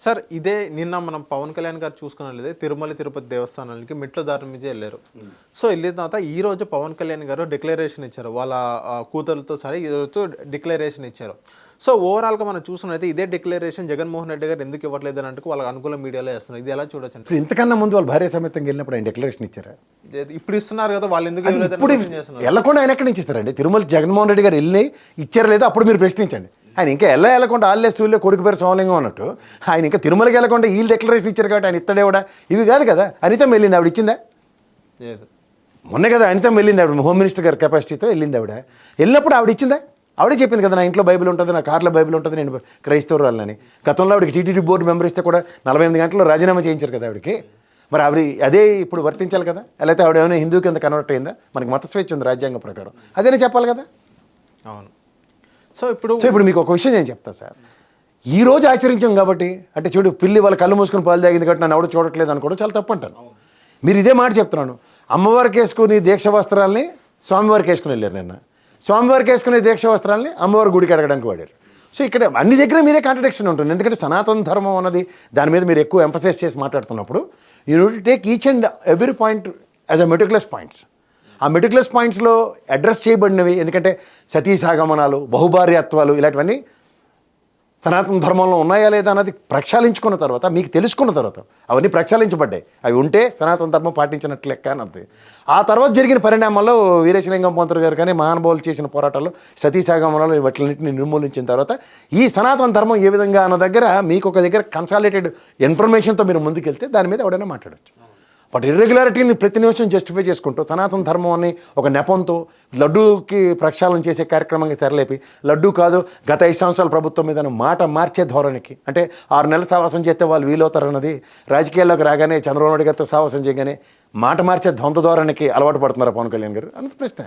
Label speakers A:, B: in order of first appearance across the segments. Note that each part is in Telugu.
A: సార్ ఇదే నిన్న మనం పవన్ కళ్యాణ్ గారు చూసుకున్నట్లయితే తిరుమల తిరుపతి దేవస్థానానికి మెట్ల దారి మీదే వెళ్ళారు. సో వెళ్ళిన తర్వాత ఈ రోజు పవన్ కళ్యాణ్ గారు డిక్లరేషన్ ఇచ్చారు. వాళ్ళ కూతురుతో సరే ఈరోజు డిక్లరేషన్ ఇచ్చారు. సో ఓవరాల్గా మనం చూసుకున్నట్లయితే ఇదే డిక్లరేషన్ జగన్మోహన్ రెడ్డి గారు ఎందుకు ఇవ్వట్లేదు అని అంటే వాళ్ళ అనుకూల మీడియాలో వేస్తున్నారు. ఇది ఎలా చూడొచ్చు అంటే
B: ఇప్పుడు ఇంతకన్నా ముందు వాళ్ళు భార్య సమేతంగా వెళ్ళినప్పుడు ఆయన డిక్లరేషన్ ఇచ్చారా?
A: ఇప్పుడు ఇస్తున్నారు కదా, వాళ్ళు ఎందుకు
B: అది
A: ఇవ్వలేదు
B: ఇప్పుడు
A: అని question చేస్తున్నారు.
B: వెళ్ళకుండా ఆయన ఎక్కడి నుంచి ఇస్తారండి? తిరుమల జగన్మోహన్ రెడ్డి గారు వెళ్ళి ఇచ్చారా లేదా అప్పుడు మీరు ప్రశ్నించండి. ఆయన ఇంకా వెళ్ళకుండా ఆల్లే సూళ్ళే కొడుకు పేరు సోమలింగం అన్నట్టు ఆయన ఇంకా తిరుమలకి వెళ్ళకుండా వీళ్ళు డిక్లరేషన్ ఇచ్చారు కాబట్టి ఆయన ఇస్తాడేవాడా? ఇవి కాదు కదా. అనితం వెళ్ళింది, ఆవిడ ఇచ్చిందా?
A: లేదు.
B: మొన్నే కదా అనితం వెళ్ళింది, ఆవిడ హోమ్ మినిస్టర్ గారి కెపాసిటీతో వెళ్ళింది. ఆవిడ వెళ్ళినప్పుడు ఆవిడ ఇచ్చిందా? ఆవిడే చెప్పింది కదా, నా ఇంట్లో బైబిల్ ఉంటుంది, నా కార్లో బైబిల్ ఉంటుంది, నేను క్రైస్తవురాలని. గతంలో ఆవిడకి టీటీడీ బోర్డు మెంబర్ ఇస్తే కూడా 48 గంటల్లో రాజీనామా చేయించారు కదా ఆవిడకి. మరి ఆవిడ అదే ఇప్పుడు వర్తించాలి కదా. లేకపోతే ఆవిడ ఏమైనా హిందూ కింద కన్వర్ట్ అయిందా? మనకి మత స్వేచ్ఛ ఉంది రాజ్యాంగం ప్రకారం, అదేనే చెప్పాలి కదా.
A: అవును. సో ఇప్పుడు
B: మీకు ఒక విషయం నేను చెప్తా సార్. ఈ రోజు ఆచరించాం కాబట్టి, అంటే చూడు పిల్లి వాళ్ళ కళ్ళు మూసుకుని పాలు తాగింది కాబట్టి నన్ను ఎవడు చూడట్లేదు అనుకోవడం చాలా తప్పు అంటాను. మీరు ఇదే మాట చెప్తున్నాను. అమ్మవారికి వేసుకుని దీక్ష వస్త్రాలని స్వామివారికి వేసుకుని వెళ్ళారు. నిన్న స్వామివారికి వేసుకునే దీక్ష వస్త్రాలని అమ్మవారి గుడికి అడగడానికి వాడారు. సో ఇక్కడ అన్ని దగ్గర మీరే కాంట్రడిక్షన్ ఉంటుంది. ఎందుకంటే సనాతన ధర్మం అన్నది దాని మీద మీరు ఎక్కువ ఎంఫసైజ్ చేసి మాట్లాడుతున్నప్పుడు you need to take each and every point as a meticulous points. ఆ మెటిక్యులస్ పాయింట్స్లో అడ్రస్ చేయబడినవి. ఎందుకంటే సతీ సాగమనాలు, బహుభార్యత్వాలు ఇలాంటివన్నీ సనాతన ధర్మంలో ఉన్నాయా లేదా అన్నది ప్రక్షాళించుకున్న తర్వాత, మీకు తెలుసుకున్న తర్వాత అవన్నీ ప్రక్షాళించబడ్డాయి. అవి ఉంటే సనాతన ధర్మం పాటించినట్లు లెక్క అన్నది. ఆ తర్వాత జరిగిన పరిణామాల్లో వీరేశలింగం పంతులు గారు కానీ మహానుభావులు చేసిన పోరాటాల్లో సతీసాగమనాలు వాటిన్నింటిని నిర్మూలించిన తర్వాత ఈ సనాతన ధర్మం ఏ విధంగా అన్న దగ్గర మీకు ఒక దగ్గర కన్సాలిడేటెడ్ ఇన్ఫర్మేషన్తో మీరు ముందుకెళ్తే దాని మీద ఎవడైనా మాట్లాడచ్చు. బట్ ఇర్రెగ్యులారిటీని ప్రతి నిమిషం జస్టిఫై చేసుకుంటూ సనాతన ధర్మం అని ఒక నెపంతో లడ్డూకి ప్రక్షాళన చేసే కార్యక్రమంగా తెరలేపి, లడ్డూ కాదు గత 5 సంవత్సరాల ప్రభుత్వం మీద మాట మార్చే ధోరణికి, అంటే 6 నెలల సావాసం చేస్తే వాళ్ళు వీలవుతారన్నది రాజకీయాల్లోకి రాగానే చంద్రబాబు నాయుడు గారితో సావాసం చేయగానే మాట మార్చే ద్వంద్వ ధోరణికి అలవాటు పడుతున్నారు పవన్ కళ్యాణ్ గారు అన్నది ప్రశ్న.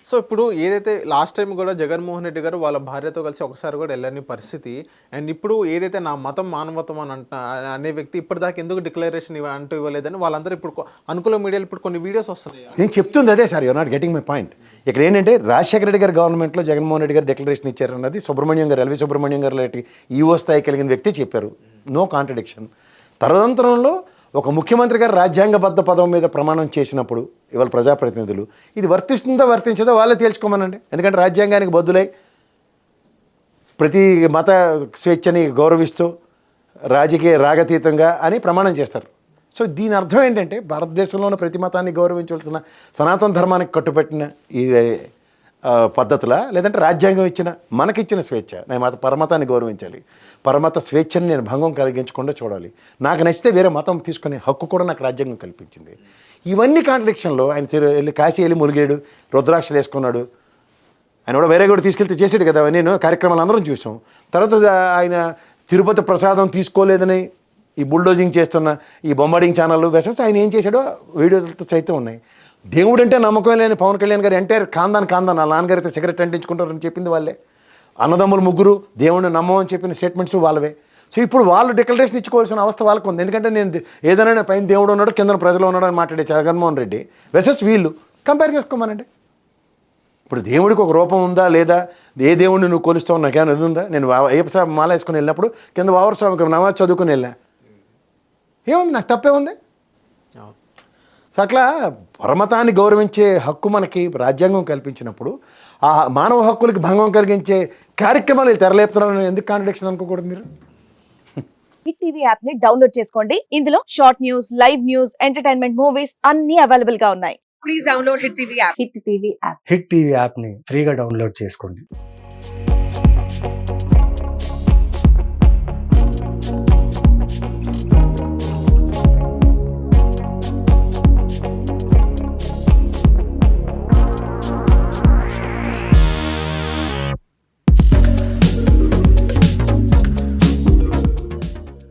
A: సో ఇప్పుడు ఏదైతే లాస్ట్ టైం కూడా జగన్మోహన్ రెడ్డి గారు వాళ్ళ భార్యతో కలిసి ఒకసారి కూడా వెళ్ళని పరిస్థితి, అండ్ ఇప్పుడు ఏదైతే నా మతం మానవత్వం అని అనే వ్యక్తి ఇప్పటిదాకా ఎందుకు డిక్లరేషన్ అంటూ ఇవ్వలేదని వాళ్ళందరూ ఇప్పుడు అనుకూల మీడియాలో ఇప్పుడు కొన్ని వీడియోస్ వస్తున్నాయి.
B: నేను చెప్తుంది అదే sir, you are not getting my point. ఇక్కడ ఏంటంటే రాజశేఖర రెడ్డి గారి గవర్నమెంట్లో జగన్మోహన్ రెడ్డి గారు డిక్లరేషన్ ఇచ్చారన్నది సుబ్రహ్మణ్యం గారు, ఎల్వి సుబ్రహ్మణ్యం గారు లాంటి ఈవో స్థాయి కలిగిన వ్యక్తి చెప్పారు. No contradiction. తదనంతరంలో ఒక ముఖ్యమంత్రి గారు రాజ్యాంగబద్ధ పదం మీద ప్రమాణం చేసినప్పుడు ఇవాళ ప్రజాప్రతినిధులు ఇది వర్తిస్తుందో వర్తించదో వాళ్ళే తేల్చుకోమనండి. ఎందుకంటే రాజ్యాంగానికి బద్దులై ప్రతి మత స్వేచ్ఛని గౌరవిస్తూ రాజకీయ రాగతీతంగా అని ప్రమాణం చేస్తారు. సో దీని అర్థం ఏంటంటే భారతదేశంలో ఉన్న ప్రతి మతాన్ని గౌరవించవలసిన, సనాతన ధర్మానికి కట్టుబెట్టిన ఈ పద్ధతుల, లేదంటే రాజ్యాంగం ఇచ్చిన మనకిచ్చిన స్వేచ్ఛ, నేను పరమతాన్ని గౌరవించాలి, పరమత స్వేచ్ఛని నేను భంగం కలిగించకుండా చూడాలి, నాకు నచ్చితే వేరే మతం తీసుకునే హక్కు కూడా నాకు రాజ్యాంగం కల్పించింది. ఇవన్నీ కాంట్రడిక్షన్లో ఆయన వెళ్ళి కాశీ వెళ్ళి మురిగాడు, రుద్రాక్షలు వేసుకున్నాడు. ఆయన కూడా వేరే కూడా తీసుకెళ్తే చేసాడు కదా, నేను కార్యక్రమాలు అందరం చూసాం. తర్వాత ఆయన తిరుపతి ప్రసాదం తీసుకోలేదని ఈ బుల్డోజింగ్ చేస్తున్న ఈ బొంబార్డింగ్ ఛానళ్ళు వెసెస్ ఆయన ఏం చేశాడో వీడియోలతో సైతం ఉన్నాయి. దేవుడు అంటే నమ్మకం లేని పవన్ కళ్యాణ్ గారు ఎంటైర్ కాందాన్ వాళ్ళ నాన్నగారైతే సిగరెట్ అంటించుకుంటారని చెప్పింది వాళ్ళే. అన్నదమ్ములు ముగ్గురు దేవుడిని నమ్మమని చెప్పిన స్టేట్మెంట్స్ వాళ్ళవే. సో ఇప్పుడు వాళ్ళు డిక్లరేషన్ ఇచ్చుకోవాల్సిన అవస్థ వాళ్ళకు ఉంది. ఎందుకంటే నేను ఏదైనా పైన దేవుడు ఉన్నాడు కింద ప్రజలు ఉన్నాడు అని మాట్లాడే జగన్మోహన్ రెడ్డి వెసెస్ వీళ్ళు కంపేర్ చేసుకోమనండి. ఇప్పుడు దేవుడికి ఒక రూపం ఉందా లేదా, ఏ దేవుడిని నువ్వు కొలుస్తావు నాకేమైనా ఇది ఉందా? నేను అయ్యప్ప మాల వేసుకుని వెళ్ళినప్పుడు కింద వావర్ స్వామికి నమాజ్ చదువుకుని వెళ్ళా, ఏముంది, నాకు తప్పే ఉంది. సో అట్లా పరమతాన్ని గౌరవించే హక్కు మనకి రాజ్యాంగం కల్పించినప్పుడు ఆ మానవ హక్కులకి భంగం కలిగించే కార్యక్రమాలు తెరలేపుతున్నారని ఎందుకు కాంట్రడిక్షన్ అనుకోకూడదు మీరు?
C: హిట్ టీవీ యాప్ ని డౌన్లోడ్ చేసుకోండి. ఇందులో short news, live news, entertainment movies అన్ని అవైలబుల్ గా ఉన్నాయి. Please download hit TV app.
D: Hit TV యాప్ని ఫ్రీగా డౌన్లోడ్ చేసుకోండి.